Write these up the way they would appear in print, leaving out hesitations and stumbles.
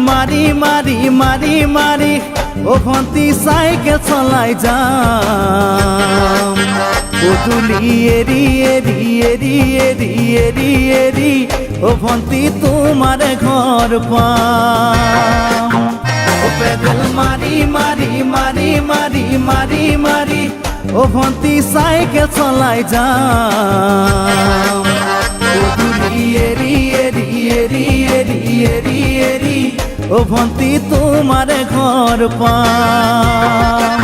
মারি মারি মারি মারি ও ভন্তি সাইকেল চলাই যাম পদূলি এরি এরি এরি এরি এরি এরি ও ভন্তি তোমার ঘর পাম ও পেডেল মারি মারি মারি মারি মারি মারি ও ভন্তি সাইকেল চলাই যাম পদূলি এরি এরি এরি এরি এরি এরি ও ভন্তি তোমার ঘর পাম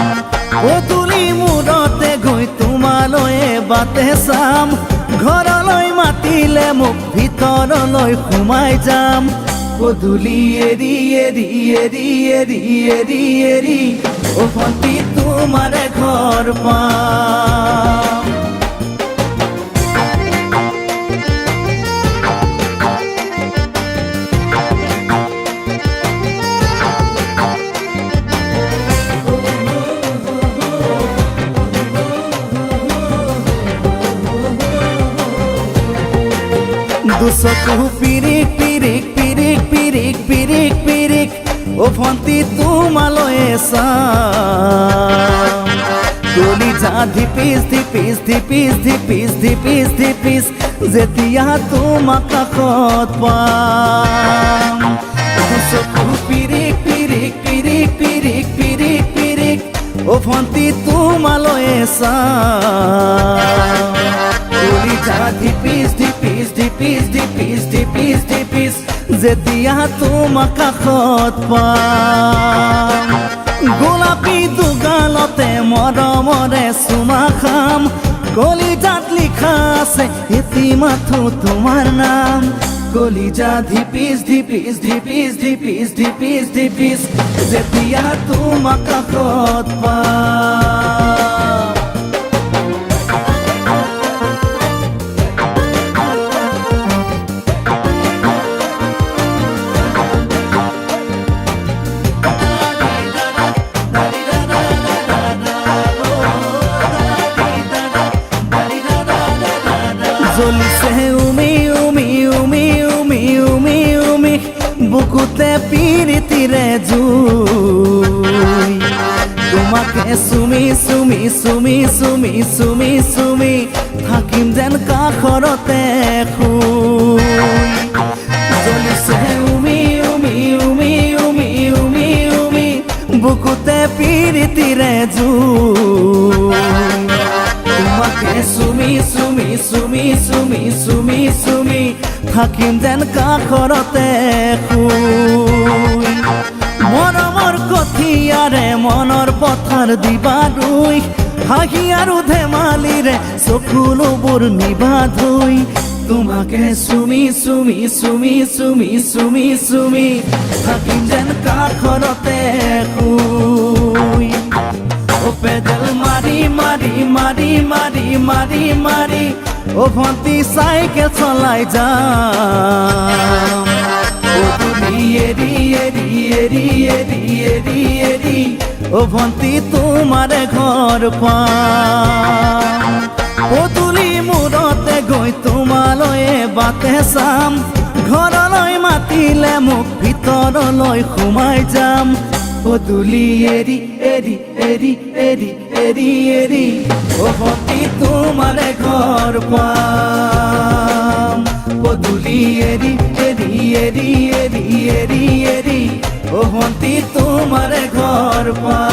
পদূলি মূৰতে গৈ তোমালৈয়ে বাটে চাম ঘৰলৈ মাতিলে মোক ভিতৰলৈ সোমাই যাম পদূলি এৰি এৰি এৰি এৰি এৰি এৰি ও ভন্তি তোমাৰ ঘৰ পাম দুচকু পিৰিক পিৰিক পিৰিক পিৰিক পিৰিক পিৰিক ও ভন্তি তোমালৈয়ে চাম কলিজা ধিপিচ ধিপিচ ধিপিচ ধিপিচ ধিপিচ ধিপিচ যেতিয়া তোমাক কাষত পাম দুচকু পিৰিক পিৰিক পিৰিক পিৰিক পিৰিক পিৰিক ও ভন্তি তোমালৈয়ে চাম কলিজা ধিপিচ ধিপিচ ধিপিচ ধিপিচ ধিপিচ ধিপিচ যেতিয়া তোমাক কাষত পাম গোলাপী দুগালতে মৰমৰে চুমা খাম কলিজাত লিখা আছে এটি মাথো তোমাৰ নাম কলিজা ধিপিচ ধিপিচ ধিপিচ ধিপিচ ধিপিচ ধিপিচ যেতিয়া তোমাক কাষত পাম জ্বলিছে উমি উমি উমি উমি উমি উমি বুকুতে পিৰিতিৰে জুই তোমাকে চুমি চুমি চুমি চুমি চুমি চুমি থাকিম যেন কাষৰতে শুই জ্বলিছে উমি উমি উমি উমি উমি উমি বুকুতে পিৰিতিৰে জুই তোমাকে চুমি চুমি চুমি চুমি চুমি চুমি থাকিম যেন কাষৰতে শুই মৰমৰ কঠিয়াৰে মনৰ পথাৰ দিবা ৰুই হাঁহি আৰু ধেমালিৰে চকুলোবোৰ নিবা ধুই তোমাকে চুমি চুমি চুমি চুমি চুমি চুমি থাকিম যেন কাষৰতে শুই ও পেডেল মারি মারি মারি মারি মারি মারি ও ভন্তি সাইকেল চলাই যাম পদূলি এরি এরি এরি এরি এরি এরি ও ভন্তি তোমাৰ ঘৰ পাম পদূলি মূৰতে গৈ তোমালৈয়ে বাটে চাম ঘৰলৈ মাতিলে মোক ভিতৰলৈ সোমাই যাম পদূলি এৰি এৰি এৰি এৰি এৰি এৰি ও ভন্তি তোমাৰ ঘৰ পাম পদূলি এৰি এৰি এৰি এৰি এৰি এৰি ও ভন্তি তোমাৰ ঘৰ পাম